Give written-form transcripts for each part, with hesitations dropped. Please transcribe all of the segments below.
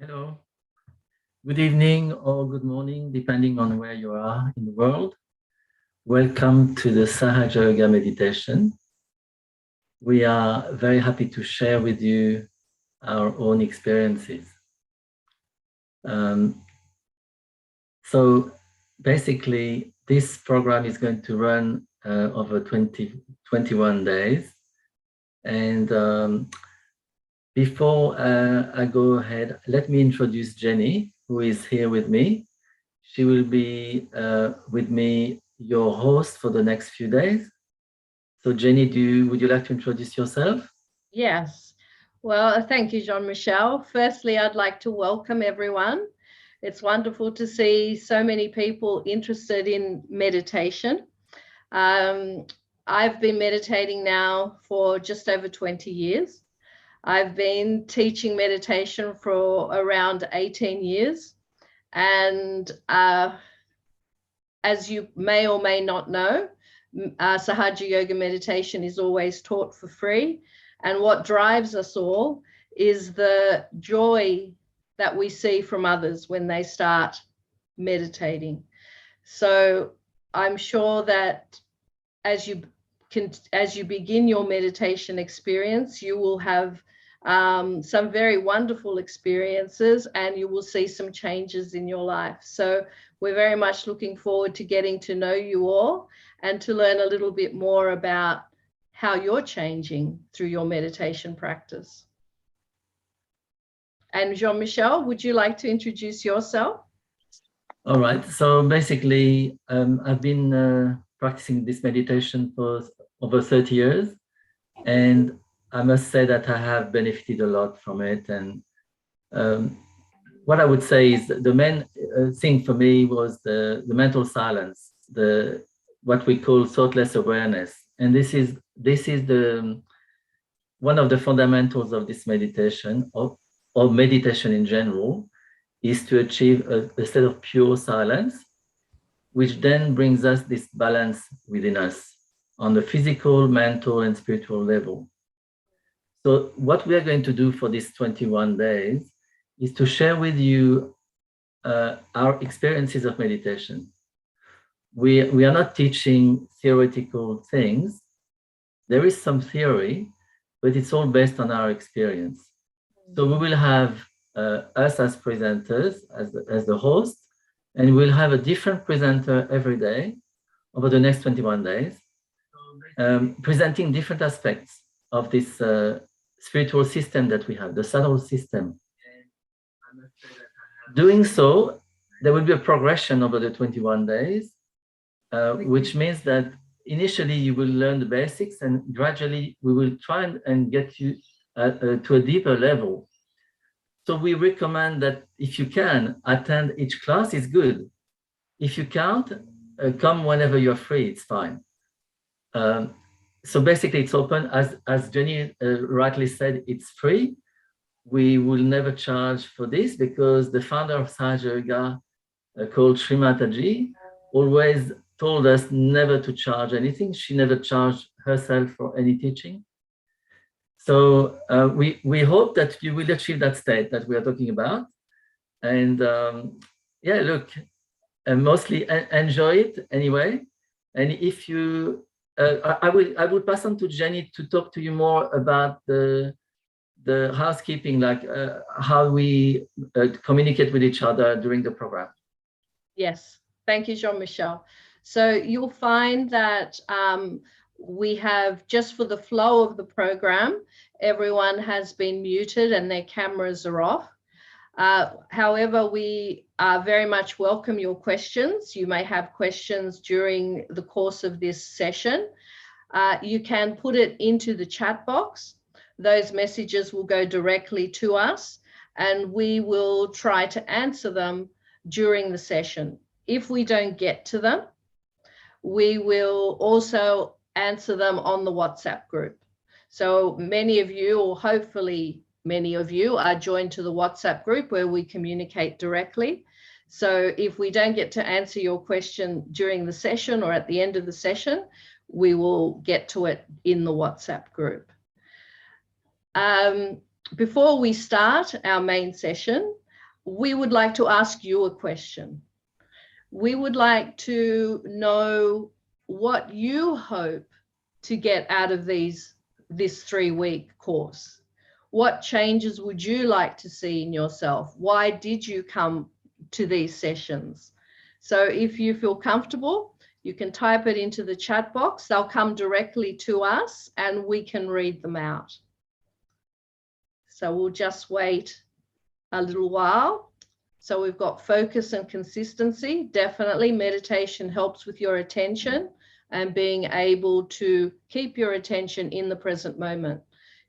Hello, good evening or good morning, depending on where you are in the world. Welcome to the Sahaja Yoga meditation. We are very happy to share with you our own experiences. So basically, this program is going to run over 21 days. And before I go ahead, let me introduce Jenny, who is here with me. She will be with me, your host for the next few days. So Jenny, would you like to introduce yourself? Yes. Well, thank you, Jean-Michel. Firstly, I'd like to welcome everyone. It's wonderful to see so many people interested in meditation. I've been meditating now for just over 20 years. I've been teaching meditation for around 18 years. And as you may or may not know, Sahaja Yoga meditation is always taught for free. And what drives us all is the joy that we see from others when they start meditating. So I'm sure that as you begin your meditation experience, you will have some very wonderful experiences and you will see some changes in your life. So we're very much looking forward to getting to know you all and to learn a little bit more about how you're changing through your meditation practice. And Jean-Michel, would you like to introduce yourself? All right. So basically, I've been practicing this meditation for over 30 years. And I must say that I have benefited a lot from it. And what I would say is the main thing for me was the mental silence, what we call thoughtless awareness. And this is the one of the fundamentals of this meditation, or meditation in general, is to achieve a state of pure silence, which then brings us this balance within us on the physical, mental, and spiritual level. So what we are going to do for these 21 days is to share with you our experiences of meditation. We are not teaching theoretical things. There is some theory, but it's all based on our experience. So we will have us as presenters, as the host, and we'll have a different presenter every day over the next 21 days, presenting different aspects of this spiritual system that we have, the subtle system. Doing so, there will be a progression over the 21 days, which means that initially you will learn the basics and gradually we will try and get you to a deeper level. So we recommend that if you can attend each class, is good. If you can't, come whenever you're free, it's fine. So basically it's open, as Jenny rightly said, it's free. We will never charge for this because the founder of Sahaja Yoga, called Shri Mataji, always told us never to charge anything. She never charged herself for any teaching. So we hope that you will achieve that state that we are talking about. And yeah, look, mostly enjoy it anyway. And if you, I will pass on to Jenny to talk to you more about the housekeeping, like how we communicate with each other during the program. Yes, thank you, Jean-Michel. So you'll find that we have, just for the flow of the program, everyone has been muted and their cameras are off. However, we very much welcome your questions. You may have questions during the course of this session. You can put it into the chat box. Those messages will go directly to us and we will try to answer them during the session. If we don't get to them, we will also answer them on the WhatsApp group. So many of you, or hopefully many of you, are joined to the WhatsApp group where we communicate directly. So if we don't get to answer your question during the session or at the end of the session, we will get to it in the WhatsApp group. Before we start our main session, we would like to ask you a question. We would like to know what you hope to get out of this 3-week course. What changes would you like to see in yourself? Why did you come to these sessions? So if you feel comfortable, you can type it into the chat box. They'll come directly to us and we can read them out. So we'll just wait a little while. So we've got focus and consistency. Definitely meditation helps with your attention and being able to keep your attention in the present moment.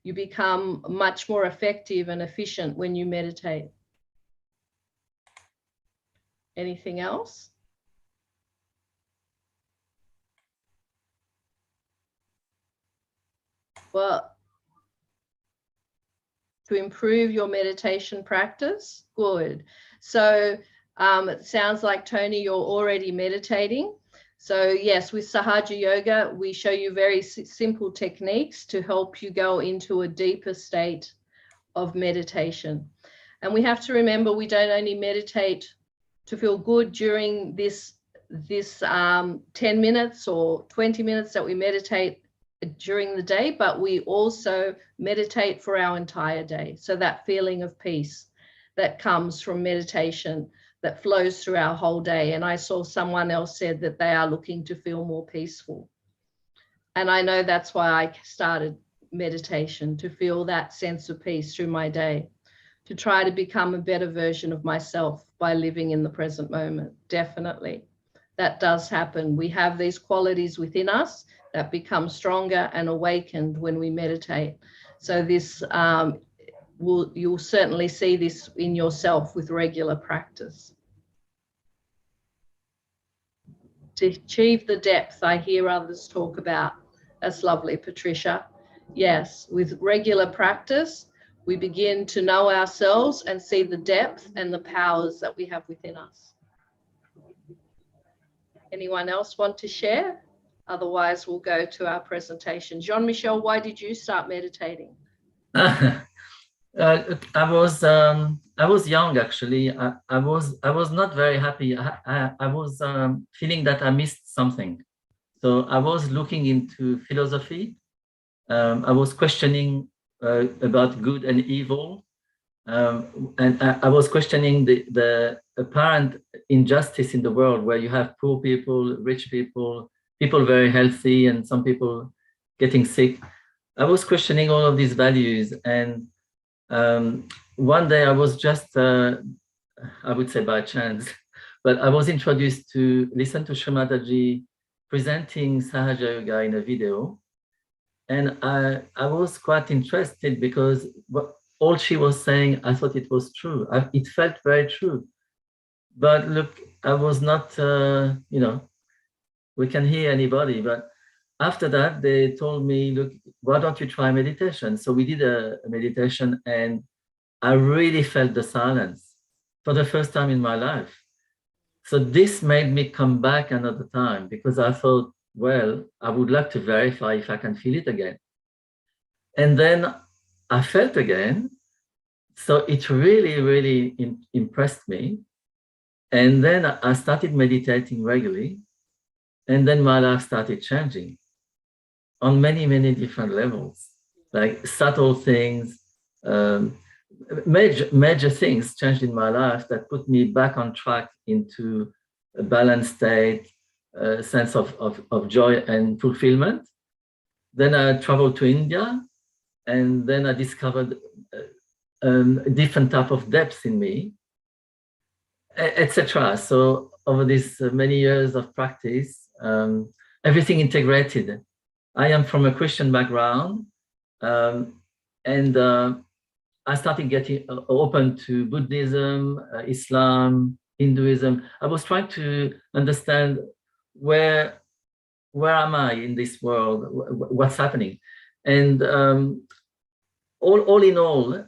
You become much more effective and efficient when you meditate. Anything else? Well, to improve your meditation practice, good. So it sounds like, Tony, you're already meditating. So yes, with Sahaja Yoga, we show you very simple techniques to help you go into a deeper state of meditation. And we have to remember, we don't only meditate to feel good during this 10 minutes or 20 minutes that we meditate during the day, but we also meditate for our entire day. So that feeling of peace that comes from meditation that flows through our whole day. And I saw someone else said that they are looking to feel more peaceful. And I know that's why I started meditation, to feel that sense of peace through my day, to try to become a better version of myself by living in the present moment. Definitely. That does happen. We have these qualities within us that become stronger and awakened when we meditate. So this you'll certainly see this in yourself with regular practice. To achieve the depth I hear others talk about. That's lovely, Patricia. Yes, with regular practice, we begin to know ourselves and see the depth and the powers that we have within us. Anyone else want to share? Otherwise, we'll go to our presentation. Jean-Michel, why did you start meditating? I was young, actually. I was not very happy. I was feeling that I missed something. So I was looking into philosophy. I was questioning about good and evil. And I was questioning the apparent injustice in the world, where you have poor people, rich people, people very healthy, and some people getting sick. I was questioning all of these values. And one day I was just, I would say by chance, but I was introduced to listen to Shri Mataji presenting Sahaja Yoga in a video. And I was quite interested, because all she was saying, I thought it was true. It felt very true. But look, I was not, we can hear anybody. But after that, they told me, look, why don't you try meditation? So we did a meditation, and I really felt the silence for the first time in my life. So this made me come back another time, because I thought, well, I would like to verify if I can feel it again. And then I felt again. So it really, really impressed me. And then I started meditating regularly. And then my life started changing on many, many different levels, like subtle things, major things changed in my life that put me back on track into a balanced state, a sense of joy and fulfillment. Then I traveled to India, and then I discovered a different type of depth in me, etc. So over these many years of practice, everything integrated. I am from a Christian background, and I started getting open to Buddhism, Islam, Hinduism. I was trying to understand where am I in this world, what's happening, and all in all,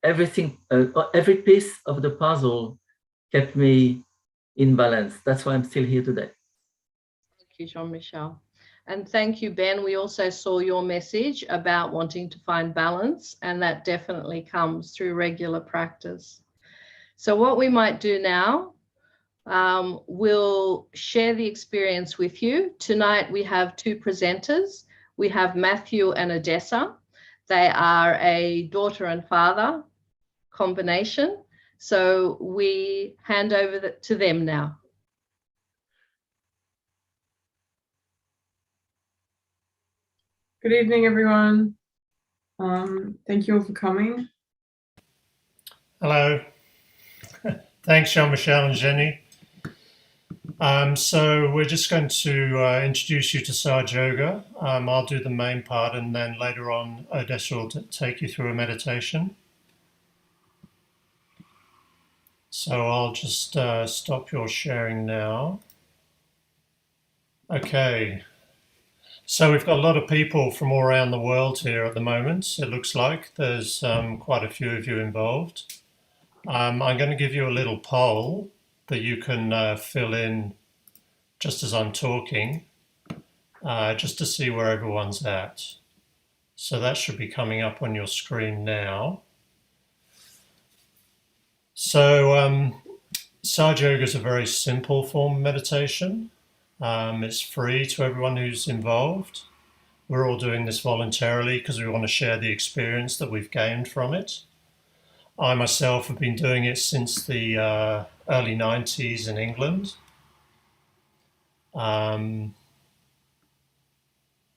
everything, every piece of the puzzle kept me in balance. That's why I'm still here today. Thank you, Jean-Michel. And thank you, Ben. We also saw your message about wanting to find balance, and that definitely comes through regular practice. So what we might do now, we'll share the experience with you. Tonight we have two presenters. We have Matthew and Odessa. They are a daughter and father combination. So we hand over to them now. Good evening, everyone. Thank you all for coming. Hello. Thanks, Jean-Michel and Jenny. So we're just going to introduce you to Sahaja Yoga. I'll do the main part, and then later on Odessa will take you through a meditation. So I'll just stop your sharing now. Okay. So we've got a lot of people from all around the world here at the moment. It looks like there's quite a few of you involved. I'm going to give you a little poll that you can fill in just as I'm talking, just to see where everyone's at. So that should be coming up on your screen now. So Sahaja Yoga is a very simple form of meditation. It's free to everyone who's involved. We're all doing this voluntarily because we want to share the experience that we've gained from it. I myself have been doing it since the early 90s in England.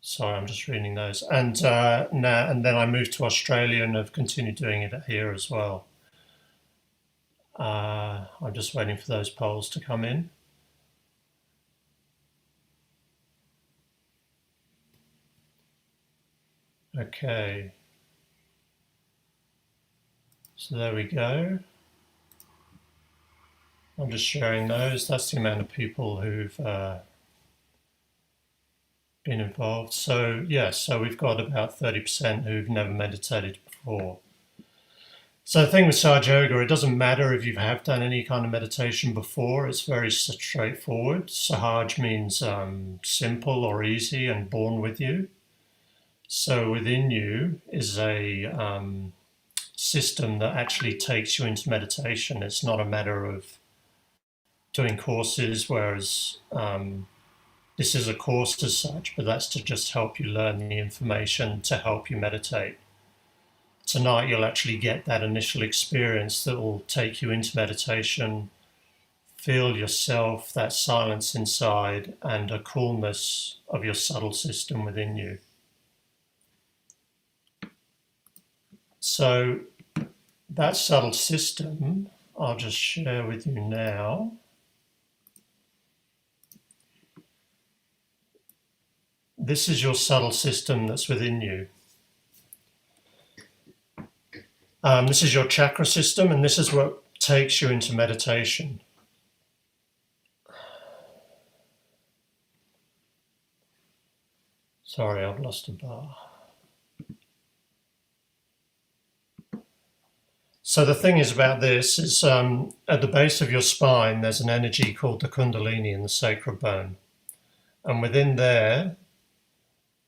Sorry, I'm just reading those. And then I moved to Australia and have continued doing it here as well. I'm just waiting for those polls to come in. Okay. So there we go. I'm just sharing those. That's the amount of people who've been involved. So yeah, so we've got about 30% who've never meditated before. So the thing with Sahaja Yoga, it doesn't matter if you have done any kind of meditation before. It's very straightforward. Sahaj means simple or easy and born with you. So within you is a system that actually takes you into meditation. It's not a matter of doing courses, whereas this is a course as such, but that's to just help you learn the information to help you meditate. Tonight you'll actually get that initial experience that will take you into meditation, feel yourself, that silence inside, and a coolness of your subtle system within you. So that subtle system, I'll just share with you now. This is your subtle system that's within you. This is your chakra system, and this is what takes you into meditation. Sorry, I've lost a bar. So the thing is about this is at the base of your spine, there's an energy called the Kundalini in the sacral bone. And within there,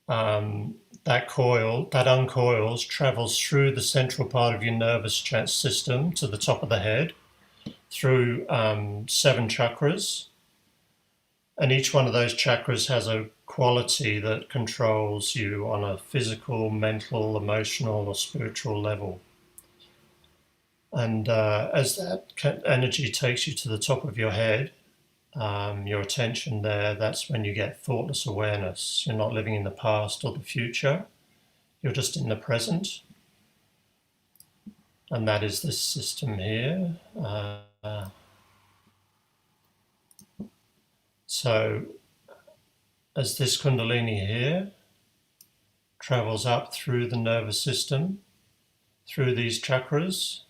that uncoils, travels through the central part of your nervous system to the top of the head, through 7 chakras. And each one of those chakras has a quality that controls you on a physical, mental, emotional, or spiritual level. And as that energy takes you to the top of your head, your attention there, that's when you get thoughtless awareness. You're not living in the past or the future. You're just in the present. And that is this system here. So as this Kundalini here travels up through the nervous system, through these chakras,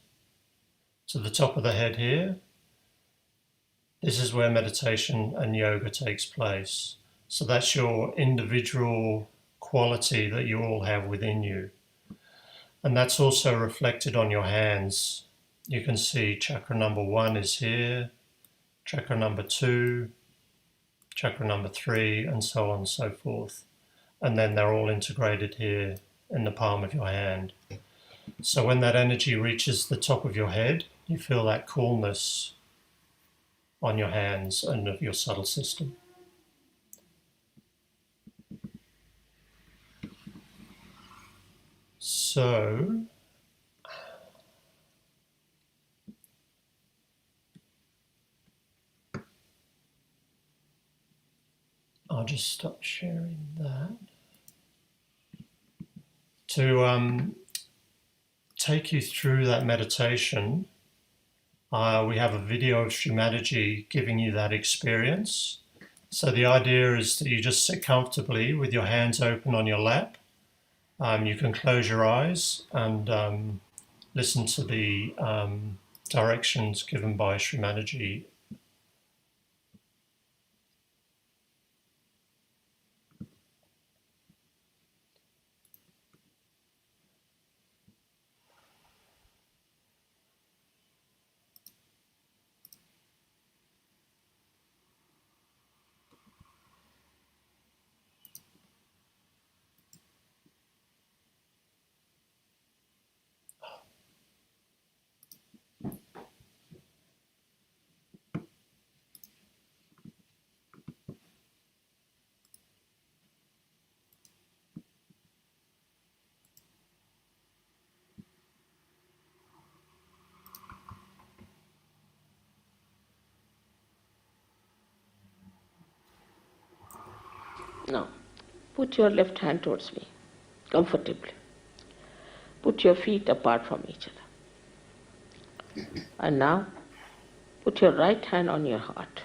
to the top of the head here, this is where meditation and yoga takes place. So that's your individual quality that you all have within you. And that's also reflected on your hands. You can see chakra number 1 is here, chakra number 2, chakra number 3, and so on and so forth. And then they're all integrated here in the palm of your hand. So when that energy reaches the top of your head, You feel that coolness on your hands and of your subtle system. So, I'll just stop sharing that. To take you through that meditation, we have a video of Shri Mataji giving you that experience. So the idea is that you just sit comfortably with your hands open on your lap. You can close your eyes and listen to the directions given by Shri Mataji. Now, put your left hand towards me, comfortably. Put your feet apart from each other. And now, put your right hand on your heart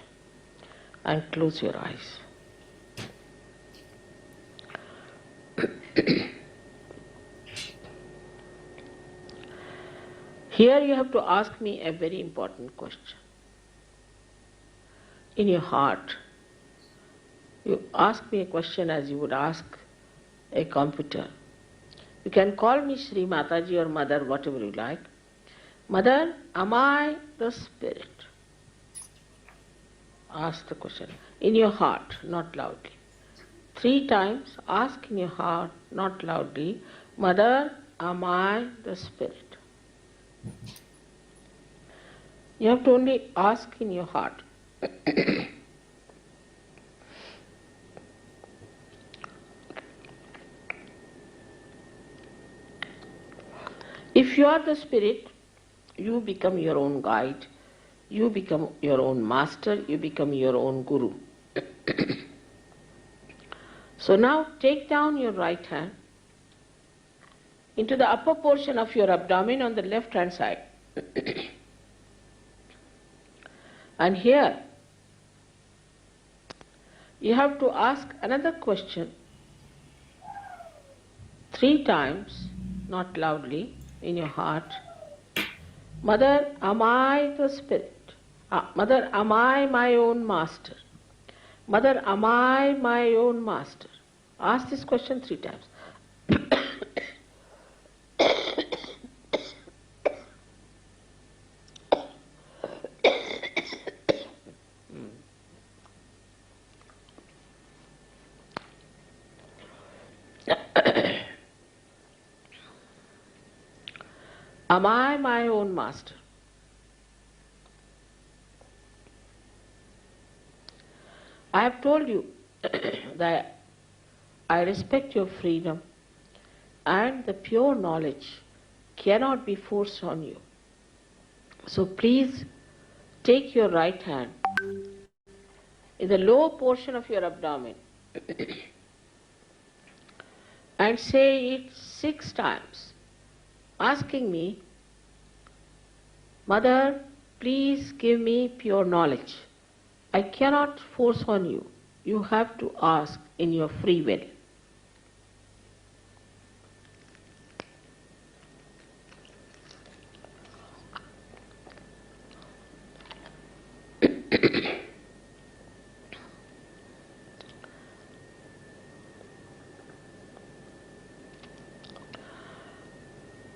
and close your eyes. Here you have to ask me a very important question. In your heart, you ask me a question as you would ask a computer. You can call me Shri Mataji or Mother, whatever you like. Mother, am I the spirit? Ask the question. In your heart, not loudly. 3 times, ask in your heart, not loudly. Mother, am I the spirit? You have to only ask in your heart. If you are the spirit, you become your own guide, you become your own master, you become your own guru. So now take down your right hand into the upper portion of your abdomen on the left hand side. And here you have to ask another question 3 times, not loudly, in your heart. Mother, am I the spirit? Mother, am I my own master? Mother, am I my own master? Ask this question 3 times. Am I my own master? I have told you that I respect your freedom and the pure knowledge cannot be forced on you. So please take your right hand in the lower portion of your abdomen and say it 6 times, asking me, Mother, please give me pure knowledge. I cannot force on you. You have to ask in your free will.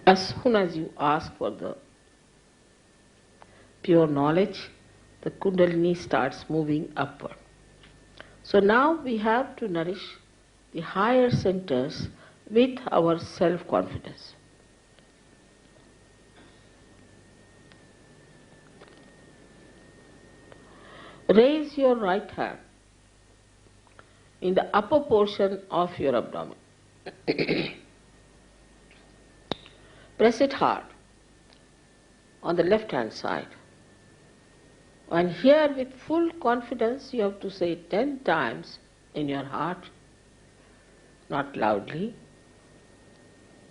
As soon as you ask for the pure knowledge, the Kundalini starts moving upward. So now we have to nourish the higher centers with our self-confidence. raise your right hand in the upper portion of your abdomen. Press it hard on the left hand side. And here, with full confidence, you have to say 10 times in your heart, not loudly.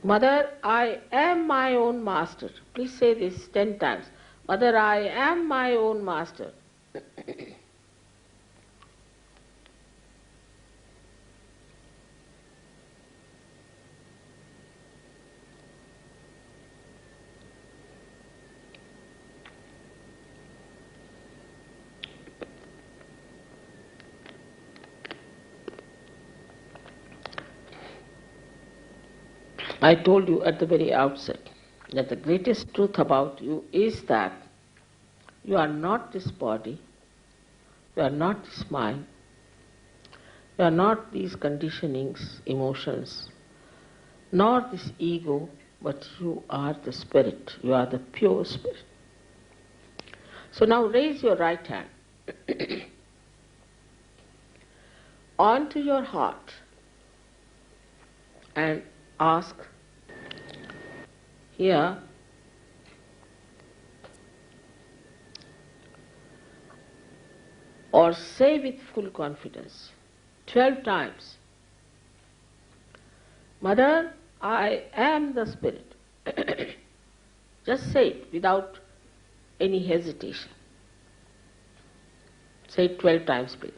Mother, I am my own master. Please say this 10 times. Mother, I am my own master. I told you at the very outset that the greatest truth about you is that you are not this body, you are not this mind, you are not these conditionings, emotions, nor this ego, but you are the spirit, you are the pure spirit. So now raise your right hand onto your heart and ask here, or say with full confidence 12 times, Mother, I am the spirit. Just say it without any hesitation. Say it 12 times, please.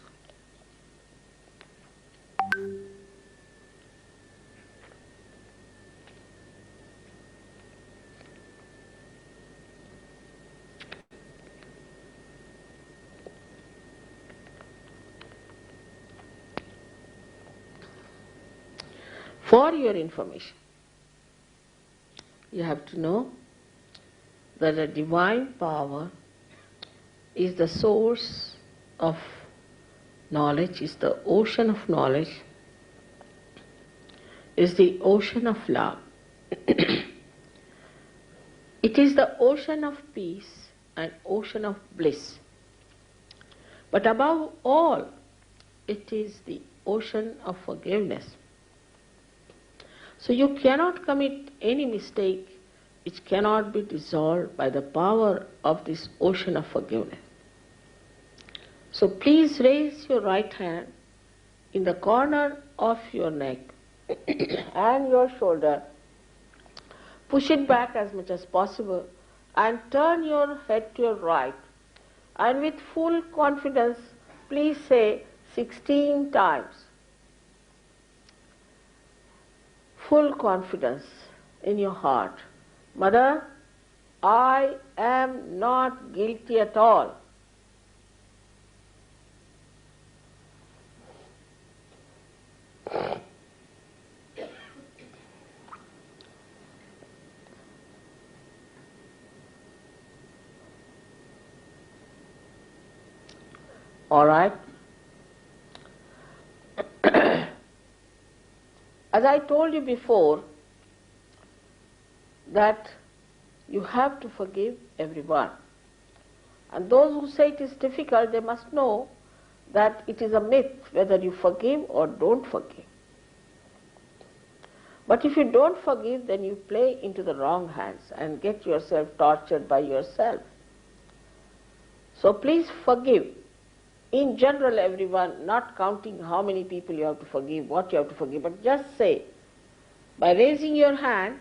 For your information, you have to know that the divine power is the source of knowledge, is the ocean of knowledge, is the ocean of love. It is the ocean of peace and ocean of bliss. But above all, it is the ocean of forgiveness. So you cannot commit any mistake which cannot be dissolved by the power of this ocean of forgiveness. So please raise your right hand in the corner of your neck and your shoulder. Push it back as much as possible and turn your head to your right. And with full confidence, please say 16 times. Full confidence in your heart. Mother, I am not guilty at all. All right? As I told you before, that you have to forgive everyone. And those who say it is difficult, they must know that it is a myth whether you forgive or don't forgive. But if you don't forgive, then you play into the wrong hands and get yourself tortured by yourself. So please forgive. In general, everyone, not counting how many people you have to forgive, what you have to forgive, but just say, by raising your hand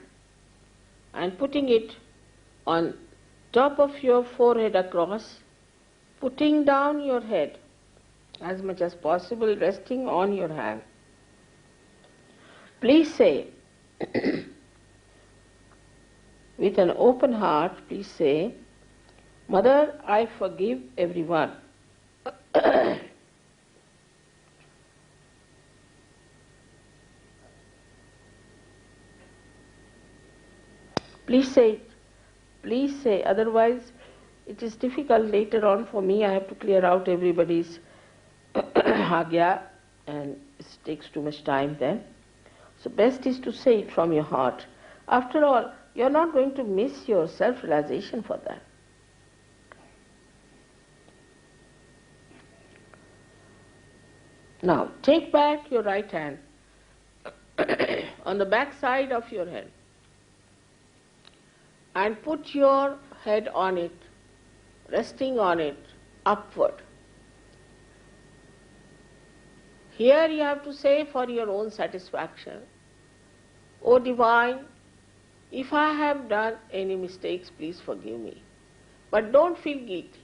and putting it on top of your forehead across, putting down your head as much as possible, resting on your hand. Please say, with an open heart, please say, Mother, I forgive everyone. Please say it. Please say, otherwise it is difficult later on for me. I have to clear out everybody's agya and it takes too much time then. So best is to say it from your heart. After all, you are not going to miss your self-realization for that. Now take back your right hand on the back side of your head and put your head on it, resting on it, upward. Here you have to say for your own satisfaction, O Divine, if I have done any mistakes, please forgive me. But don't feel guilty.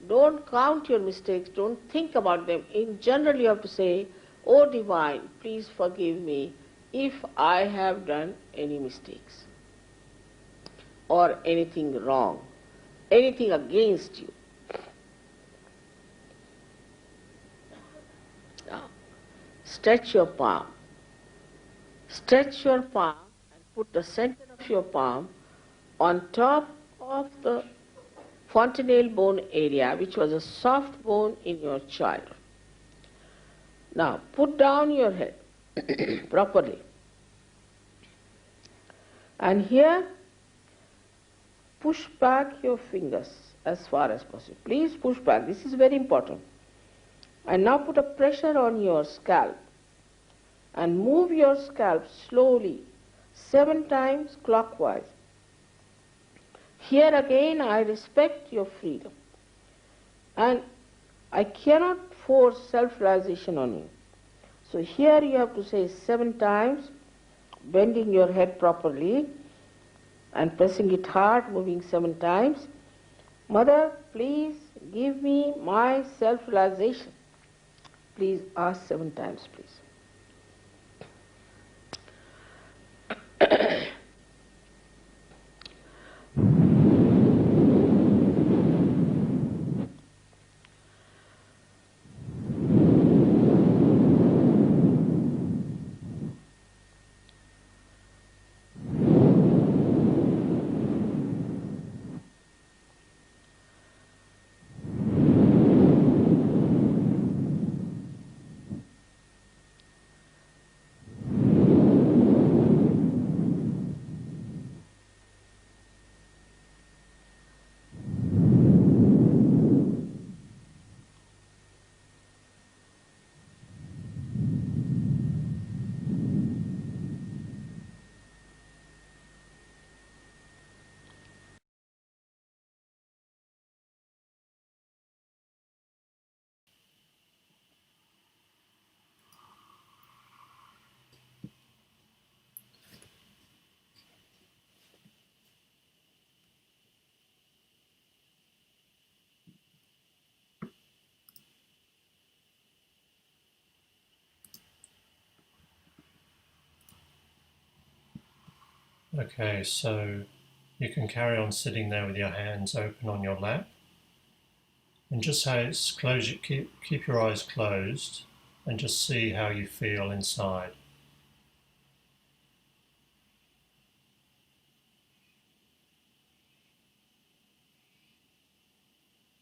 Don't count your mistakes. Don't think about them. In general, you have to say, O Divine, please forgive me if I have done any mistakes or anything wrong, anything against you. Now, stretch your palm. Stretch your palm and put the center of your palm on top of the fontanelle bone area, which was a soft bone in your child. Now, put down your head properly. And here, push back your fingers as far as possible. Please push back. This is very important. And now put a pressure on your scalp and move your scalp slowly 7 times clockwise. Here again, I respect your freedom and I cannot force self-realization on you. So here you have to say 7 times, bending your head properly and pressing it hard, moving 7 times. Mother, please give me my self-realization. Please ask 7 times, please. Okay, so you can carry on sitting there with your hands open on your lap, and just keep your eyes closed, and just see how you feel inside.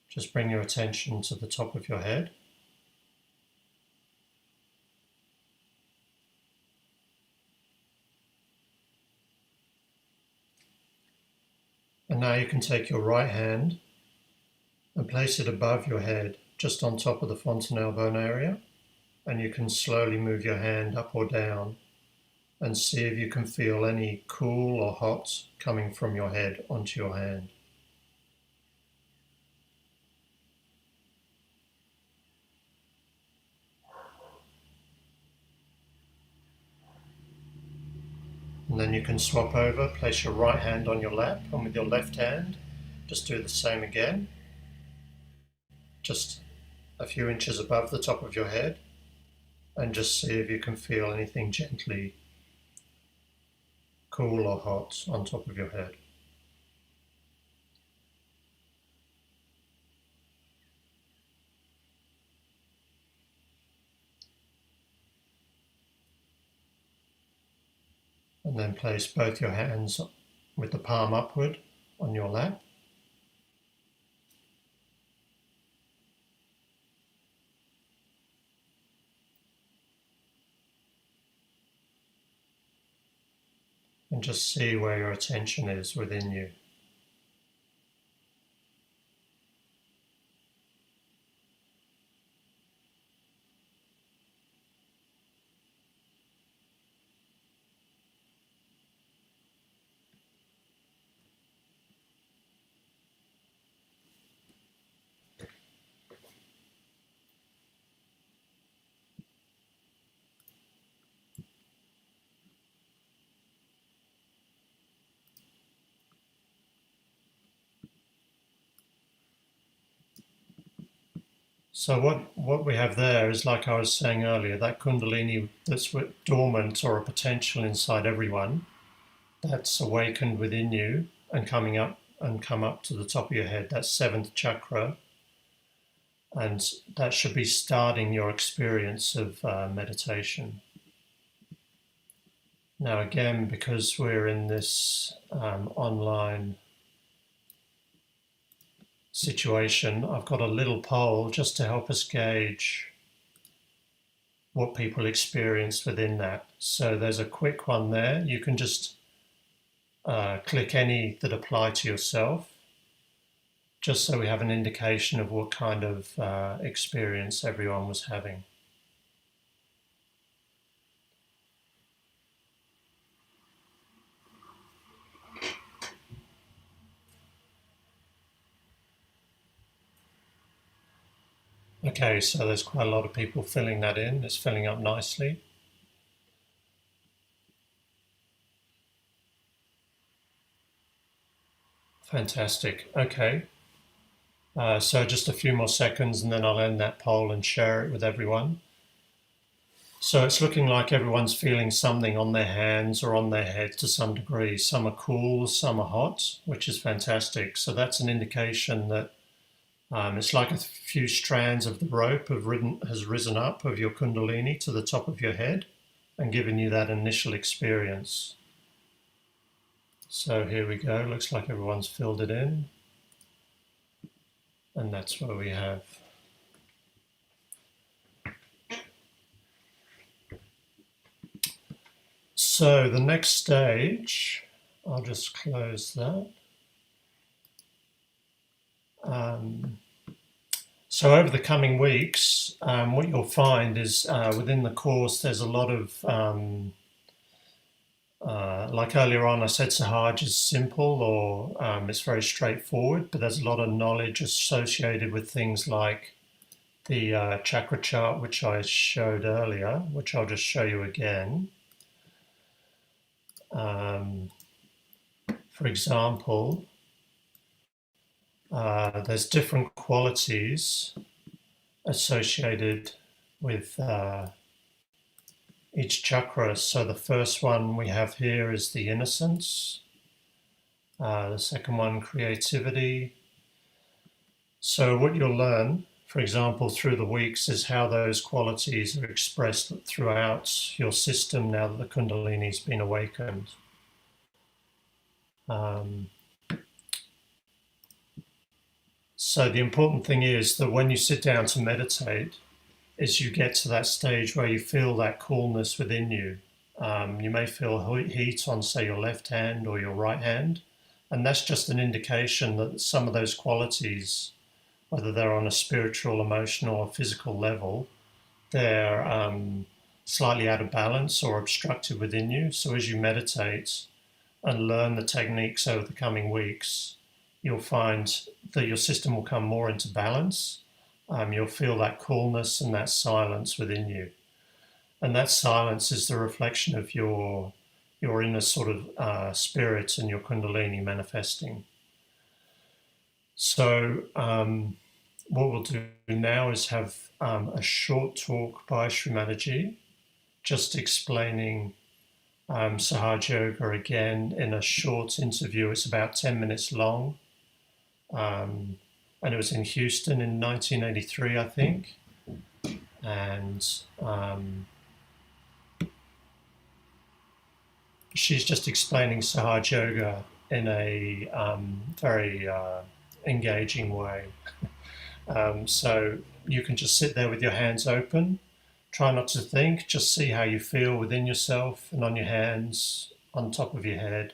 Just bring your attention to the top of your head. And now you can take your right hand and place it above your head, just on top of the fontanelle bone area, and you can slowly move your hand up or down and see if you can feel any cool or hot coming from your head onto your hand. And then you can swap over, place your right hand on your lap, and with your left hand, just do the same again, just a few inches above the top of your head, and just see if you can feel anything gently cool or hot on top of your head. And then place both your hands with the palm upward on your lap. And just see where your attention is within you. So what we have there is, like I was saying earlier, that Kundalini that's dormant or a potential inside everyone, that's awakened within you and come up to the top of your head. That's seventh chakra, and that should be starting your experience of meditation. Now again, because we're in this online situation, I've got a little poll just to help us gauge what people experience within that. So there's a quick one there. You can just click any that apply to yourself, just so we have an indication of what kind of experience everyone was having. Okay, so there's quite a lot of people filling that in. It's filling up nicely. Fantastic. Okay. So just a few more seconds and then I'll end that poll and share it with everyone. So it's looking like everyone's feeling something on their hands or on their head to some degree. Some are cool, some are hot, which is fantastic. So that's an indication that it's like a few strands of the rope has risen up of your Kundalini to the top of your head and given you that initial experience. So here we go. Looks like everyone's filled it in. And that's where we have. So the next stage, I'll just close that. So over the coming weeks, what you'll find is within the course, there's a lot of, like earlier on, I said Sahaja is simple or it's very straightforward, but there's a lot of knowledge associated with things like the chakra chart, which I showed earlier, which I'll just show you again. For example, there's different qualities associated with each chakra. So the first one we have here is the innocence. The second one, creativity. So what you'll learn, for example, through the weeks is how those qualities are expressed throughout your system now that the Kundalini's been awakened. So the important thing is that when you sit down to meditate, is you get to that stage where you feel that coolness within you. You may feel heat on, say, your left hand or your right hand, and that's just an indication that some of those qualities, whether they're on a spiritual, emotional, or physical level, they're slightly out of balance or obstructed within you. So as you meditate and learn the techniques over the coming weeks, you'll find that your system will come more into balance. You'll feel that coolness and that silence within you. And that silence is the reflection of your inner sort of spirit and your Kundalini manifesting. So what we'll do now is have a short talk by Shri Mataji, just explaining Sahaja Yoga again in a short interview. It's about 10 minutes long. And it was in Houston in 1983, I think. And she's just explaining Sahaja Yoga in a very engaging way. So you can just sit there with your hands open, try not to think, just see how you feel within yourself and on your hands, on top of your head.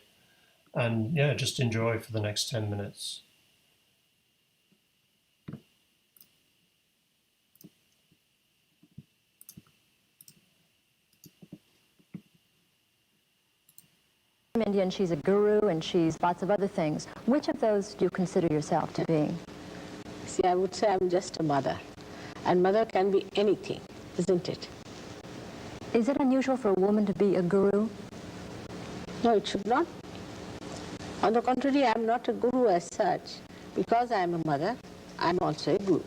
And yeah, just enjoy for the next 10 minutes. India, and she's a guru, and she's lots of other things. Which of those do you consider yourself to be? See, I would say I'm just a mother. And mother can be anything, isn't it? Is it unusual for a woman to be a guru? No, it should not. On the contrary, I'm not a guru as such. Because I'm a mother, I'm also a guru.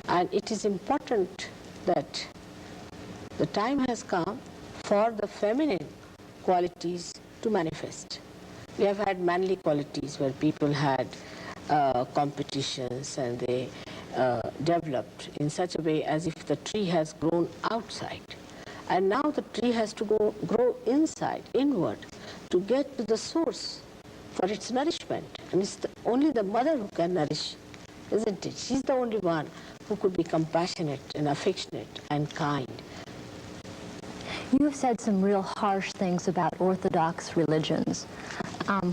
And it is important that the time has come for the feminine qualities to manifest. We have had manly qualities where people had competitions and they developed in such a way as if the tree has grown outside. And now the tree has to grow inside, inward, to get to the source for its nourishment. And it's only the mother who can nourish, isn't it? She's the only one who could be compassionate and affectionate and kind. You have said some real harsh things about Orthodox religions.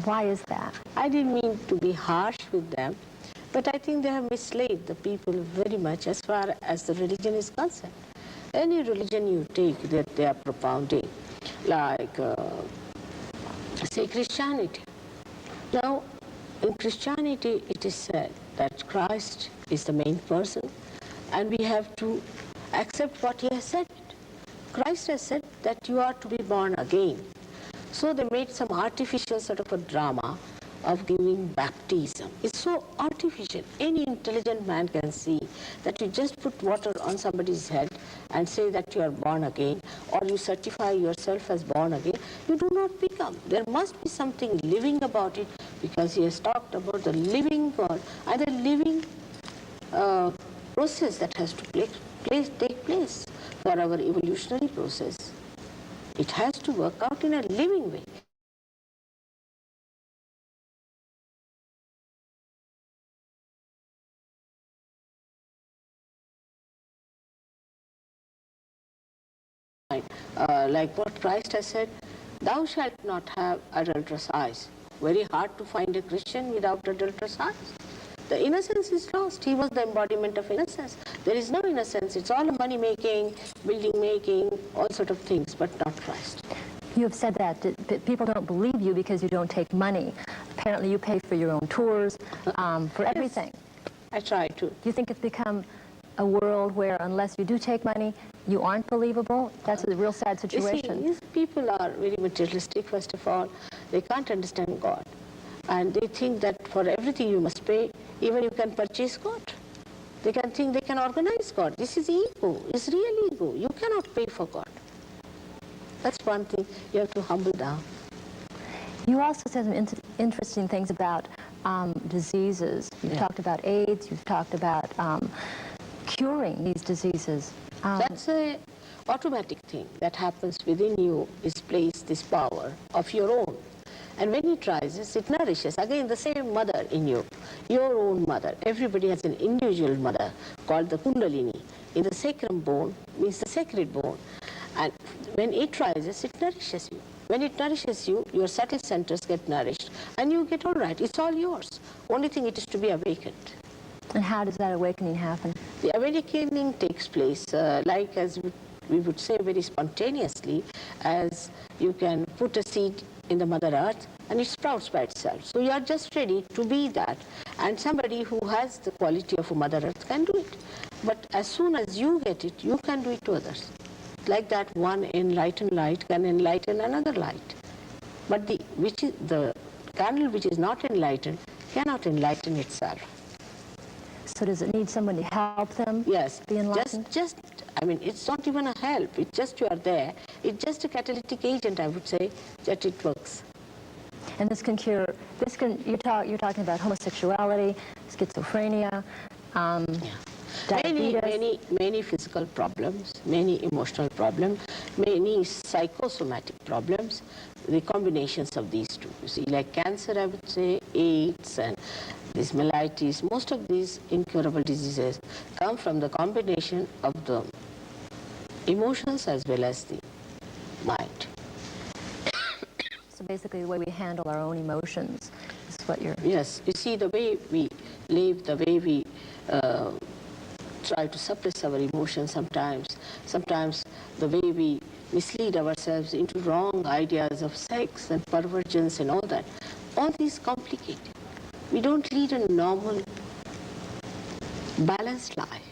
Why is that? I didn't mean to be harsh with them, but I think they have misled the people very much as far as the religion is concerned. Any religion you take that they are propounding, like, say, Christianity. Now, in Christianity, it is said that Christ is the main person, and we have to accept what he has said. Christ has said that you are to be born again. So they made some artificial sort of a drama of giving baptism. It's so artificial. Any intelligent man can see that you just put water on somebody's head and say that you are born again, or you certify yourself as born again. You do not become. There must be something living about it, because he has talked about the living God, and the living process that has to take place for our evolutionary process. It has to work out in a living way. Like what Christ has said, thou shalt not have adulterous eyes. Very hard to find a Christian without adulterous eyes. The innocence is lost. He was the embodiment of innocence. There is no innocence. It's all money making, building making, all sort of things, but not Christ. You have said that people don't believe you because you don't take money. Apparently you pay for your own tours, for everything. Yes, I try to. Do you think it's become a world where unless you do take money, you aren't believable? That's a real sad situation. You see, people are very materialistic, first of all. They can't understand God. And they think that for everything you must pay, even you can purchase God. They can think they can organize God. This is ego, it's real ego. You cannot pay for God. That's one thing you have to humble down. You also said some interesting things about diseases. You've talked about AIDS, you've talked about curing these diseases. That's an automatic thing that happens within you, is placed this power of your own. And when it rises, it nourishes. Again, the same mother in you, your own mother. Everybody has an individual mother called the Kundalini. In the sacrum bone, means the sacred bone. And when it rises, it nourishes you. When it nourishes you, your subtle centers get nourished, and you get all right. It's all yours. Only thing, it is to be awakened. And how does that awakening happen? The awakening takes place, like as we would say, very spontaneously, as you can put a seed in the Mother Earth and it sprouts by itself. So you are just ready to be that. And somebody who has the quality of a Mother Earth can do it. But as soon as you get it, you can do it to others. Like that, one enlightened light can enlighten another light. But the candle which is not enlightened cannot enlighten itself. So does it need someone to help them? Yes. Be enlightened? I mean, it's not even a help. It's just you are there. It's just a catalytic agent, I would say, that it works. And this can cure, you're talking about homosexuality, schizophrenia, diabetes. Many physical problems, many emotional problems, many psychosomatic problems, the combinations of these two. You see, like cancer, I would say, AIDS and this mellitus, most of these incurable diseases come from the combination of the emotions as well as the mind. So basically the way we handle our own emotions is what you're... Yes, you see, the way we live, the way we try to suppress our emotions sometimes the way we mislead ourselves into wrong ideas of sex and perversions and all these complicate. We don't lead a normal, balanced life.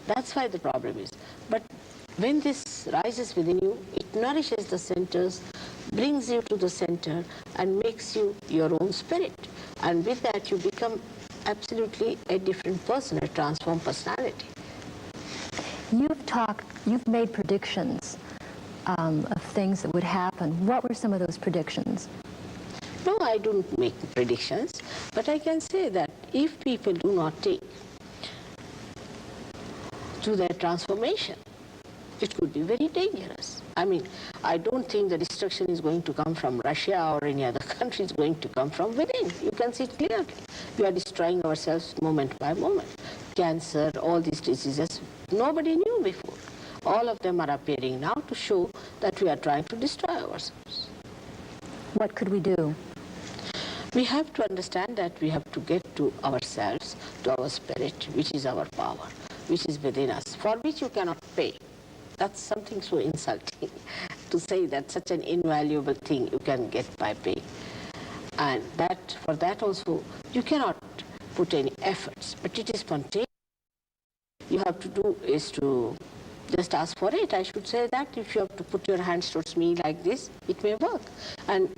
That's why the problem is. But when this rises within you, it nourishes the centers, brings you to the center, and makes you your own spirit. And with that, you become absolutely a different person, a transformed personality. You've made predictions of things that would happen. What were some of those predictions? No, I don't make predictions, but I can say that if people do not take to their transformation, it could be very dangerous. I mean, I don't think the destruction is going to come from Russia or any other country. It's going to come from within. You can see it clearly. We are destroying ourselves moment by moment. Cancer, all these diseases, nobody knew before. All of them are appearing now to show that we are trying to destroy ourselves. What could we do? We have to understand that we have to get to ourselves, to our spirit, which is our power, which is within us, for which you cannot pay. That's something so insulting to say that such an invaluable thing you can get by pay. And that for that also you cannot put any efforts, but it is spontaneous. You have to do is to just ask for it. I should say that if you have to put your hands towards me like this, it may work. And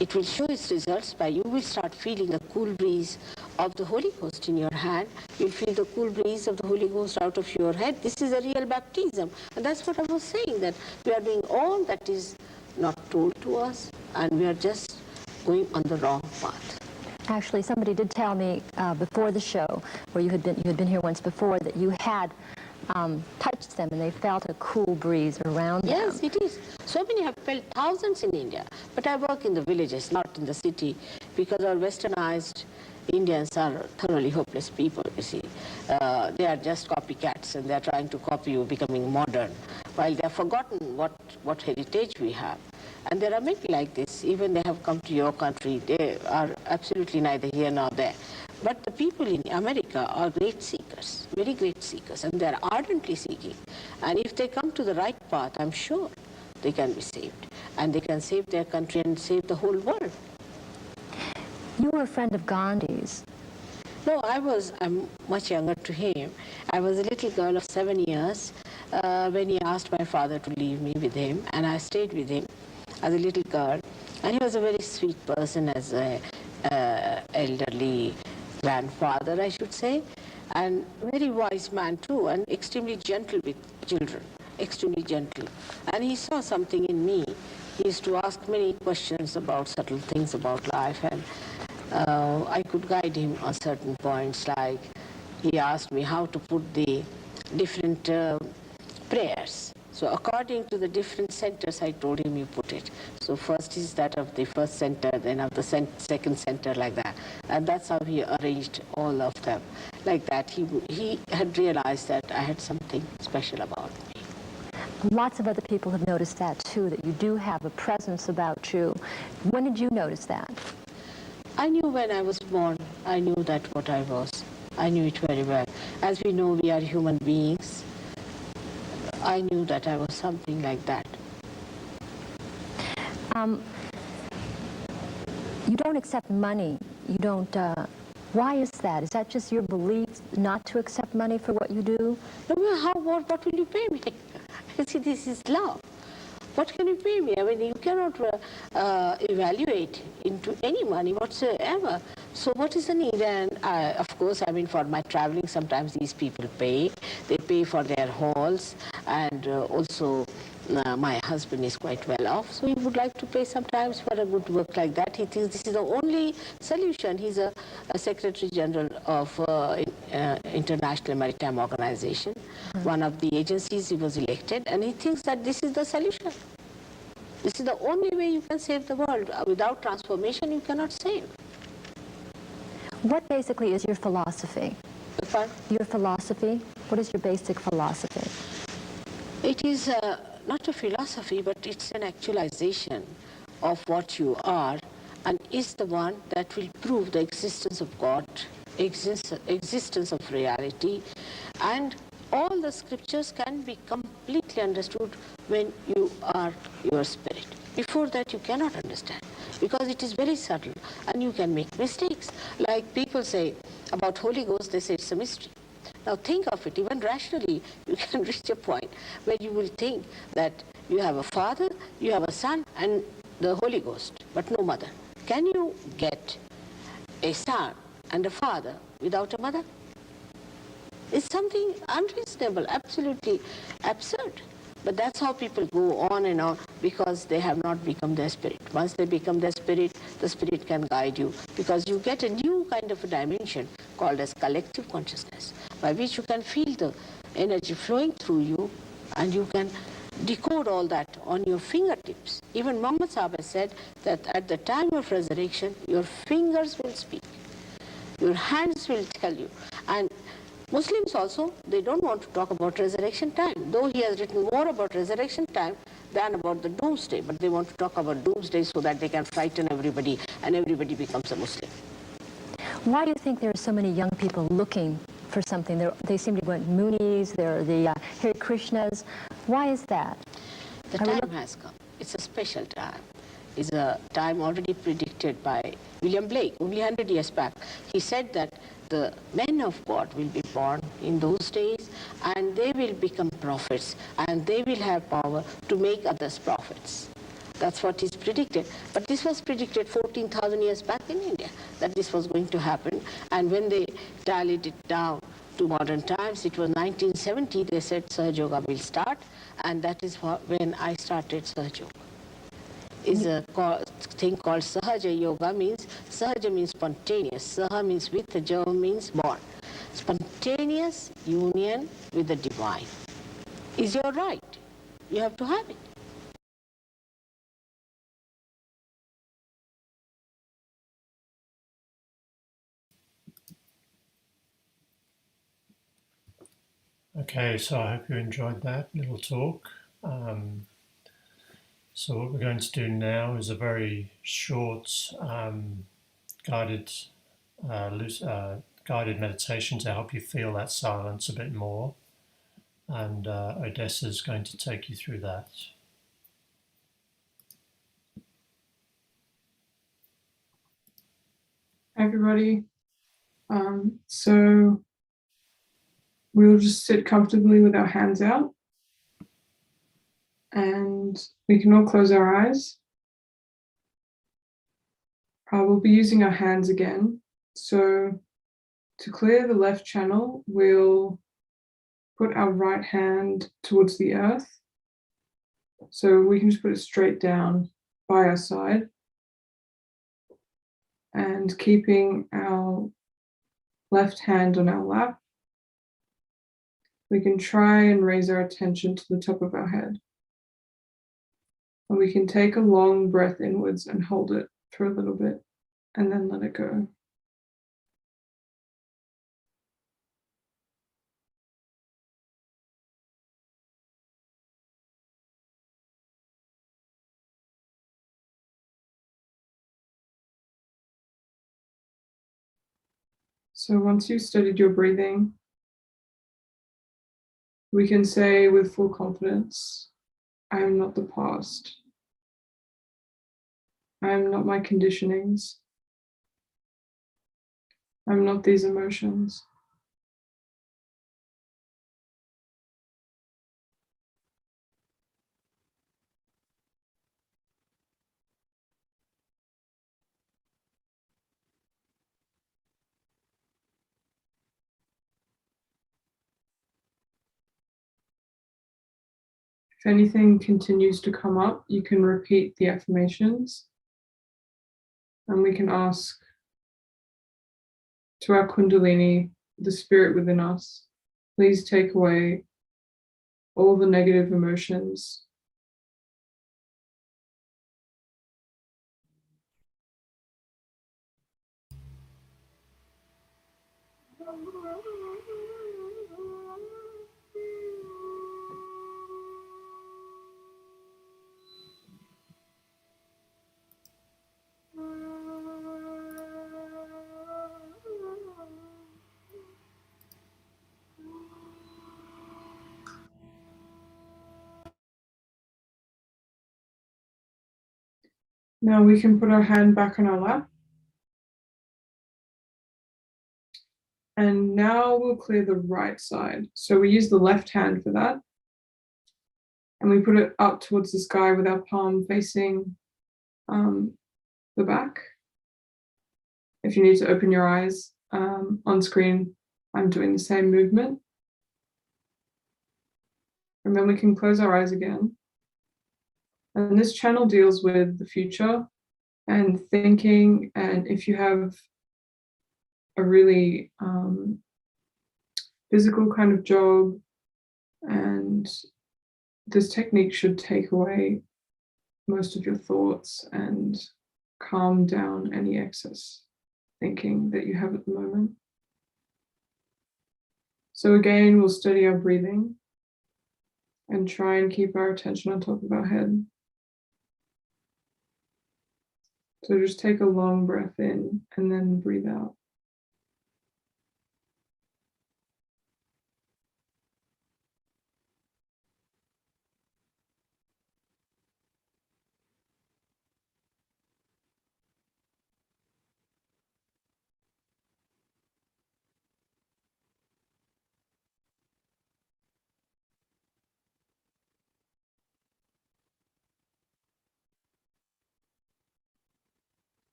it will show its results by you will start feeling the cool breeze of the Holy Ghost in your hand. You'll feel the cool breeze of the Holy Ghost out of your head. This is a real baptism. And that's what I was saying, that we are doing all that is not told to us, and we are just going on the wrong path. Actually, somebody did tell me before the show, where you had been here once before, that you had touched them and they felt a cool breeze around them. Yes, it is. So many have felt, thousands in India. But I work in the villages, not in the city, because our westernized Indians are thoroughly hopeless people, you see. They are just copycats and they are trying to copy you, becoming modern, while they have forgotten what heritage we have. And there are many like this. Even they have come to your country. They are absolutely neither here nor there. But the people in America are great seekers, very great seekers, and they are ardently seeking. And if they come to the right path, I'm sure they can be saved. And they can save their country and save the whole world. You were a friend of Gandhi's. No, I'm much younger to him. I was a little girl of 7 years when he asked my father to leave me with him, and I stayed with him as a little girl. And he was a very sweet person, as an elderly grandfather, I should say, and very wise man too, and extremely gentle with children, extremely gentle. And he saw something in me. He used to ask many questions about subtle things about life, and I could guide him on certain points, like he asked me how to put the different prayers. So according to the different centers, I told him you put it. So first is that of the first center, then of the second center, like that. And that's how he arranged all of them. Like that, he had realized that I had something special about me. Lots of other people have noticed that too, that you do have a presence about you. When did you notice that? I knew when I was born, I knew that what I was. I knew it very well. As we know, we are human beings. I knew that I was something like that. You don't accept money. You don't. Why is that? Is that just your belief not to accept money for what you do? No, what will you pay me? You see, this is love. What can you pay me? I mean, you cannot evaluate into any money whatsoever. So what is the need? And of course, I mean, for my traveling, sometimes these people pay. They pay for their halls, and also my husband is quite well off, so he would like to pay sometimes for a good work like that. He thinks this is the only solution. He's a Secretary General of International Maritime Organization, one of the agencies. He was elected, and he thinks that this is the solution. This is the only way you can save the world. Without transformation, you cannot save. What basically is your philosophy? Your philosophy? What is your basic philosophy? It is not a philosophy, but it's an actualization of what you are, and is the one that will prove the existence of God, existence of reality, and all the scriptures can be completely understood when you are your spirit. Before that, you cannot understand, because it is very subtle, and you can make mistakes. Like people say about Holy Ghost, they say it's a mystery. Now think of it, even rationally, you can reach a point where you will think that you have a Father, you have a Son, and the Holy Ghost, but no mother. Can you get a son and a father without a mother? is something unreasonable, absolutely absurd. But that's how people go on and on, because they have not become their spirit. Once they become their spirit, the spirit can guide you, because you get a new kind of a dimension called as collective consciousness, by which you can feel the energy flowing through you, and you can decode all that on your fingertips. Even Muhammad Sahib has said that at the time of resurrection, your fingers will speak, your hands will tell you. And Muslims also, they don't want to talk about resurrection time, though he has written more about resurrection time than about the doomsday, but they want to talk about doomsday so that they can frighten everybody and everybody becomes a Muslim. Why do you think there are so many young people looking for something? They seem to be going Moonies, they're the Hare Krishnas. Why is that? The time has come. It's a special time. It's a time already predicted by William Blake only 100 years back. He said that the men of God will be born in those days, and they will become prophets, and they will have power to make others prophets. That's what is predicted. But this was predicted 14,000 years back in India, that this was going to happen. And when they tallied it down to modern times, it was 1970, they said Sahaja Yoga will start, and that is when I started Sahaja Yoga. Is a thing called Sahaja Yoga. Sahaja means spontaneous, Saha means with, Yoga means born. Spontaneous union with the divine is your right. You have to have it. Okay, so I hope you enjoyed that little talk. So what we're going to do now is a very short guided meditation to help you feel that silence a bit more. And Odessa is going to take you through that. Hi, everybody. So we'll just sit comfortably with our hands out, and we can all close our eyes. We'll be using our hands again. So to clear the left channel, we'll put our right hand towards the earth. So we can just put it straight down by our side, and keeping our left hand on our lap, we can try and raise our attention to the top of our head. And we can take a long breath inwards and hold it for a little bit, and then let it go. So once you've studied your breathing, we can say with full confidence, I am not the past. I am not my conditionings. I'm not these emotions. If anything continues to come up, you can repeat the affirmations, and we can ask to our Kundalini, the spirit within us, please take away all the negative emotions. Now we can put our hand back on our lap. And now we'll clear the right side. So we use the left hand for that. And we put it up towards the sky with our palm facing the back. If you need to open your eyes on screen, I'm doing the same movement. And then we can close our eyes again. And this channel deals with the future and thinking. And if you have a really physical kind of job, and this technique should take away most of your thoughts and calm down any excess thinking that you have at the moment. So again, we'll study our breathing and try and keep our attention on top of our head. So just take a long breath in and then breathe out.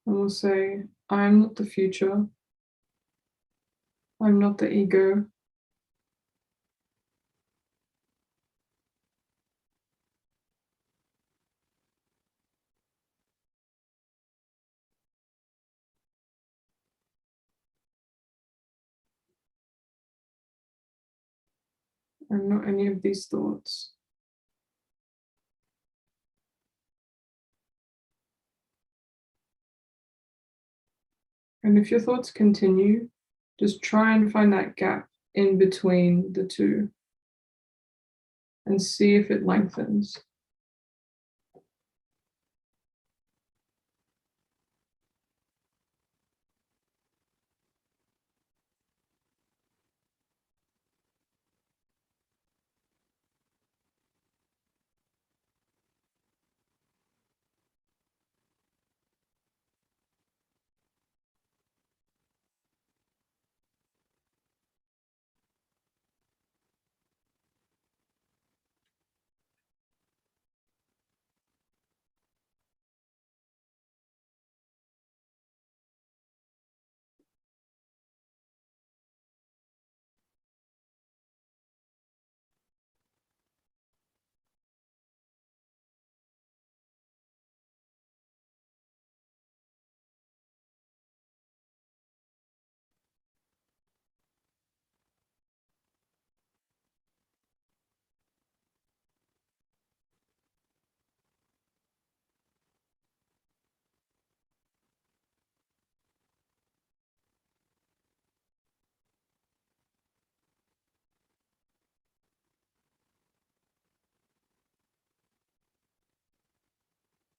And we'll say, I'm not the future. I'm not the ego. I'm not any of these thoughts. And if your thoughts continue, just try and find that gap in between the two and see if it lengthens.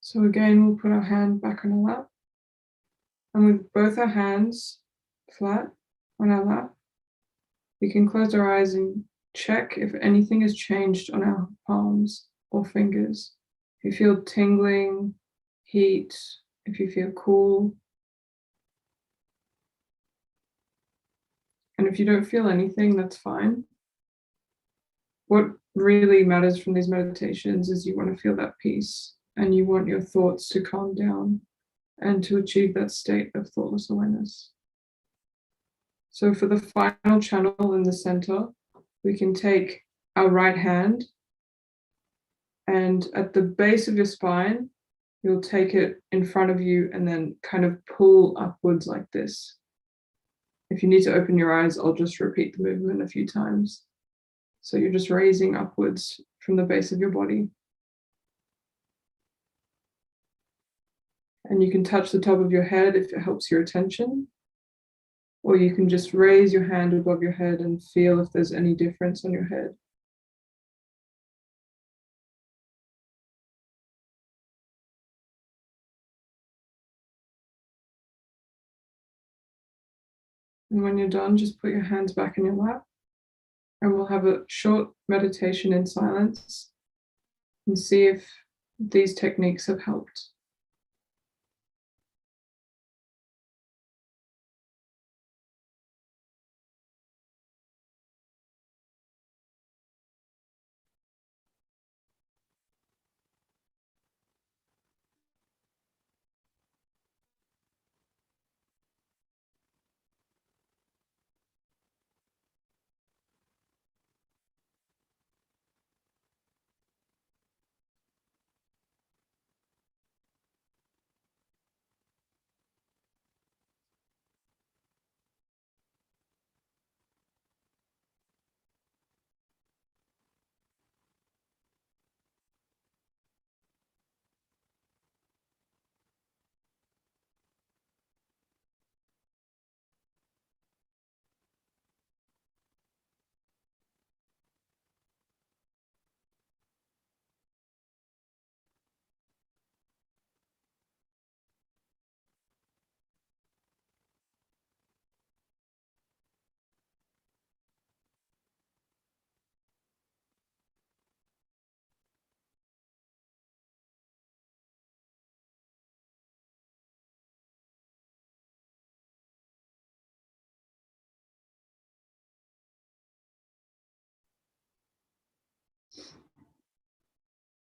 So again, we'll put our hand back on our lap, and with both our hands flat on our lap, we can close our eyes and check if anything has changed on our palms or fingers. If you feel tingling, heat, if you feel cool. And if you don't feel anything, that's fine. What really matters from these meditations is you want to feel that peace, and you want your thoughts to calm down and to achieve that state of thoughtless awareness. So for the final channel in the center, we can take our right hand, and at the base of your spine, you'll take it in front of you and then kind of pull upwards like this. If you need to open your eyes, I'll just repeat the movement a few times. So you're just raising upwards from the base of your body. And you can touch the top of your head if it helps your attention, or you can just raise your hand above your head and feel if there's any difference on your head. And when you're done, just put your hands back in your lap, and we'll have a short meditation in silence and see if these techniques have helped.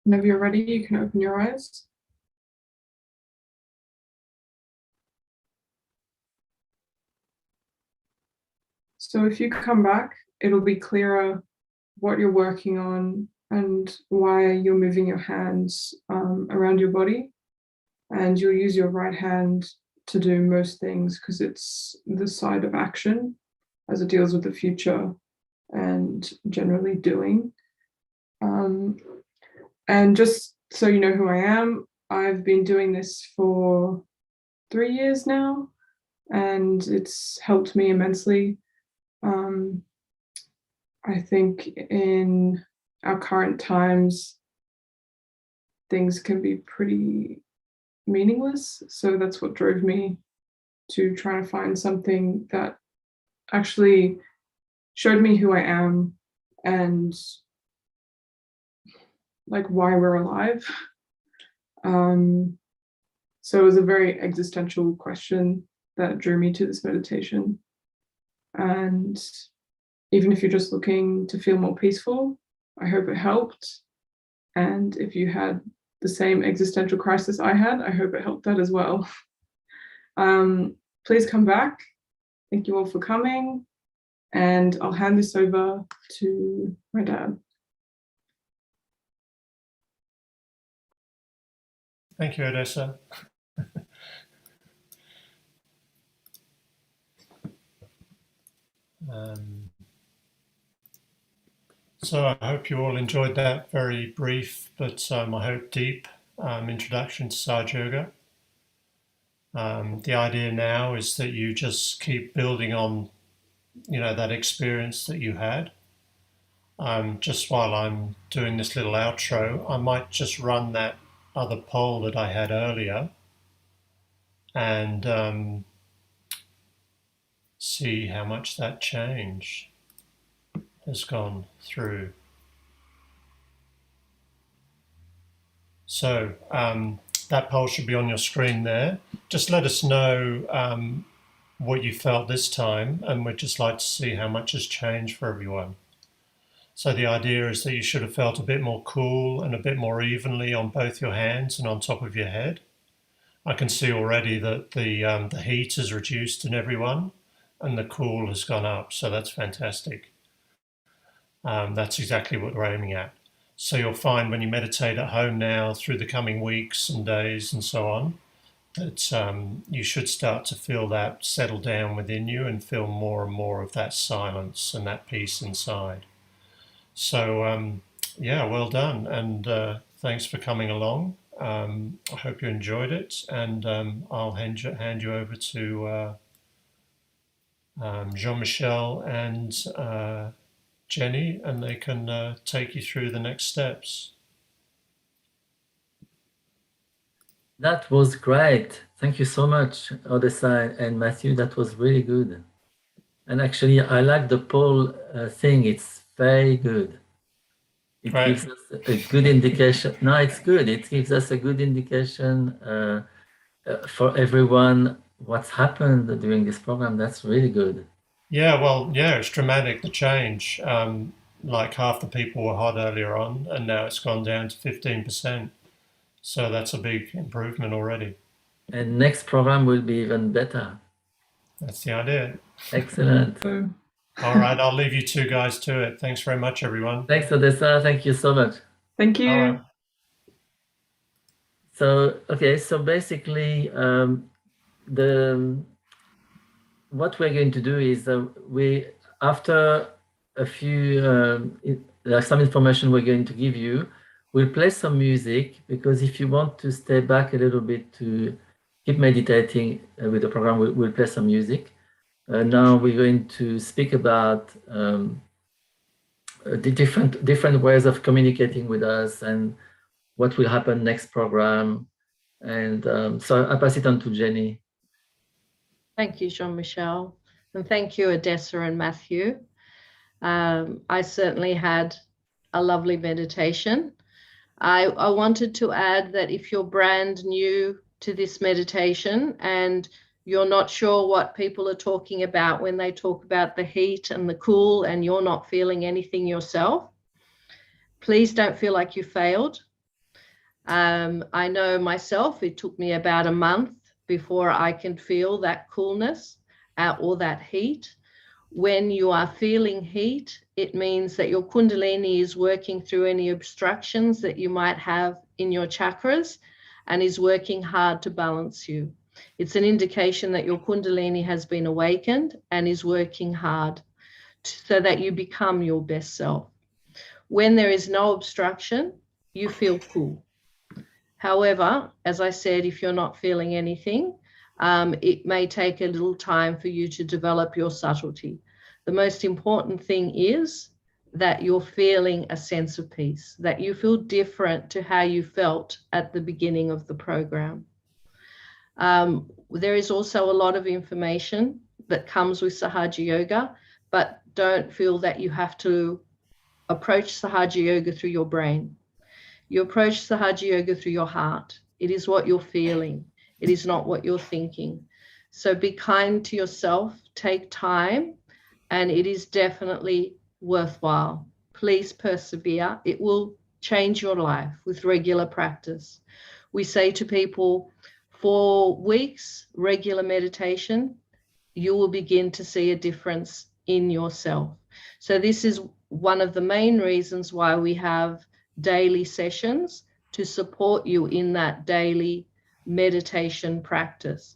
Whenever you're ready, you can open your eyes. So if you come back, it'll be clearer what you're working on and why you're moving your hands around your body. And you'll use your right hand to do most things because it's the side of action as it deals with the future and generally doing. And just so you know who I am, I've been doing this for 3 years now, and it's helped me immensely. I think in our current times, things can be pretty meaningless. So that's what drove me to try to find something that actually showed me who I am and like why we're alive. So it was a very existential question that drew me to this meditation. And even if you're just looking to feel more peaceful, I hope it helped. And if you had the same existential crisis I had, I hope it helped that as well. Please come back. Thank you all for coming. And I'll hand this over to my dad. Thank you, Odessa. So I hope you all enjoyed that very brief, but I hope deep introduction to Sahaja Yoga. The idea now is that you just keep building on, that experience that you had. Just while I'm doing this little outro, I might just run that other poll that I had earlier and see how much that change has gone through. So that poll should be on your screen there. Just let us know what you felt this time, and we'd just like to see how much has changed for everyone. So the idea is that you should have felt a bit more cool and a bit more evenly on both your hands and on top of your head. I can see already that the heat has reduced in everyone and the cool has gone up, so that's fantastic. That's exactly what we're aiming at. So you'll find when you meditate at home now through the coming weeks and days and so on, that you should start to feel that settle down within you and feel more and more of that silence and that peace inside. So yeah, well done, and thanks for coming along. I hope you enjoyed it, and I'll hand you over to Jean-Michel and Jenny, and they can take you through the next steps. That was great. Thank you so much, Odessa and Matthew. That was really good. And actually, I like the poll thing. It's very good. It Right. gives us a good indication. No, it's good. It gives us a good indication for everyone what's happened during this program. That's really good. Yeah, well, yeah, it's dramatic, the change. Like half the people were hot earlier on, and now it's gone down to 15%. So that's a big improvement already. And next program will be even better. That's the idea. Excellent. All right, I'll leave you two guys to it. Thanks very much, everyone. Thanks, Odessa. Thank you so much. Thank you. All right. So, okay, so basically, what we're going to do is after a few some information we're going to give you, we'll play some music, because if you want to stay back a little bit to keep meditating with the program, we'll play some music. Now we're going to speak about the different ways of communicating with us and what will happen next program. And so I pass it on to Jenny. Thank you, Jean-Michel. And thank you, Odessa and Matthew. I certainly had a lovely meditation. I wanted to add that if you're brand new to this meditation and you're not sure what people are talking about when they talk about the heat and the cool, and you're not feeling anything yourself, please don't feel like you failed. I know myself, it took me about a month before I can feel that coolness or that heat. When you are feeling heat, it means that your Kundalini is working through any obstructions that you might have in your chakras and is working hard to balance you. It's an indication that your Kundalini has been awakened and is working hard so that you become your best self. When there is no obstruction, you feel cool. However, as I said, if you're not feeling anything, it may take a little time for you to develop your subtlety. The most important thing is that you're feeling a sense of peace, that you feel different to how you felt at the beginning of the program. There is also a lot of information that comes with Sahaja Yoga, but don't feel that you have to approach Sahaja Yoga through your brain. You approach Sahaja Yoga through your heart. It is what you're feeling. It is not what you're thinking. So be kind to yourself, take time, and it is definitely worthwhile. Please persevere. It will change your life with regular practice. We say to people, 4 weeks, regular meditation, you will begin to see a difference in yourself. So this is one of the main reasons why we have daily sessions to support you in that daily meditation practice.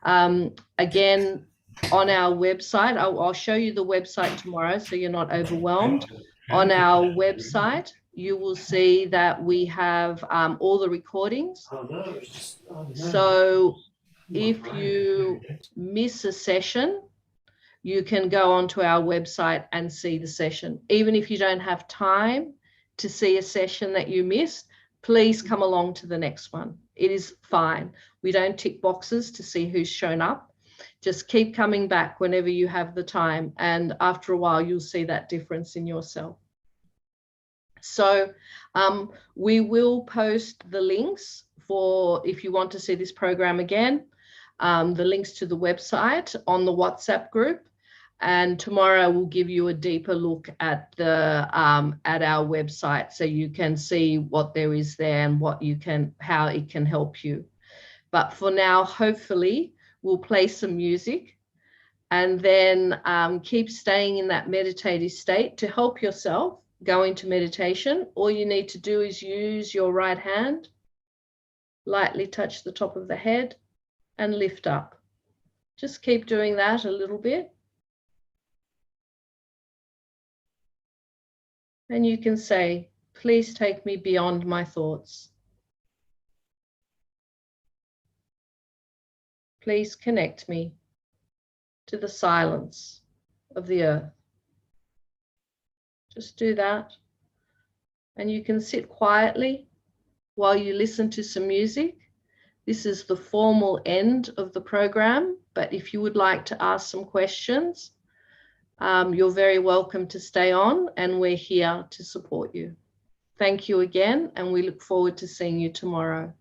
Again, on our website, I'll show you the website tomorrow so you're not overwhelmed. On our website, you will see that we have all the recordings. So if you miss a session, you can go onto our website and see the session. Even if you don't have time to see a session that you missed, please come along to the next one. It is fine. We don't tick boxes to see who's shown up. Just keep coming back whenever you have the time. And after a while, you'll see that difference in yourself. So we will post the links for if you want to see this program again, the links to the website on the WhatsApp group. And tomorrow we'll give you a deeper look at the at our website so you can see what there is there and what you can, how it can help you. But for now, hopefully we'll play some music and then keep staying in that meditative state to help yourself go into meditation. All you need to do is use your right hand, lightly touch the top of the head and lift up. Just keep doing that a little bit. And you can say, please take me beyond my thoughts. Please connect me to the silence of the earth. Just do that. And you can sit quietly while you listen to some music. This is the formal end of the program, but if you would like to ask some questions, you're very welcome to stay on and we're here to support you. Thank you again, and we look forward to seeing you tomorrow.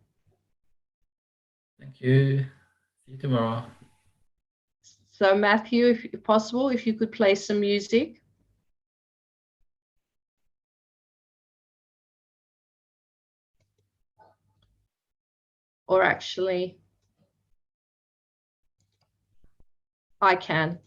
Thank you. See you tomorrow. So Matthew, if possible, if you could play some music. Or actually, I can.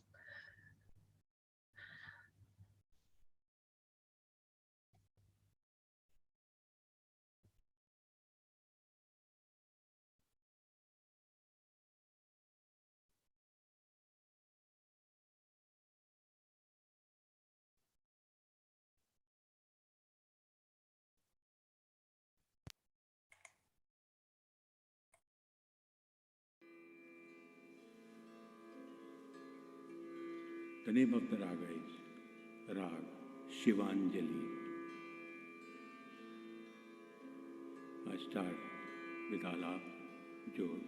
The name of the raga is Rag Shivanjali. I start with Alap Jod.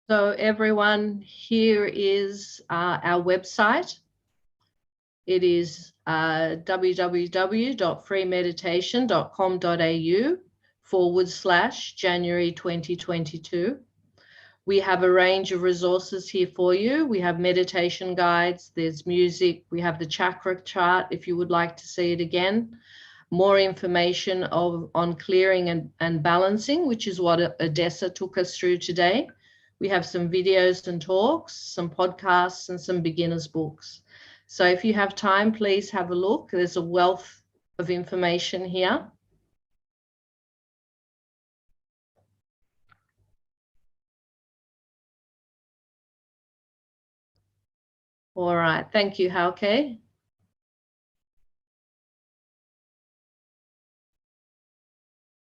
So everyone, here is our website. It is www.freemeditation.com.au/January 2022. We have a range of resources here for you. We have meditation guides, there's music, we have the chakra chart if you would like to see it again. More information on clearing and balancing, which is what Odessa took us through today. We have some videos and talks, some podcasts, and some beginners books. So if you have time, please have a look. There's a wealth of information here. All right, thank you, Hauke.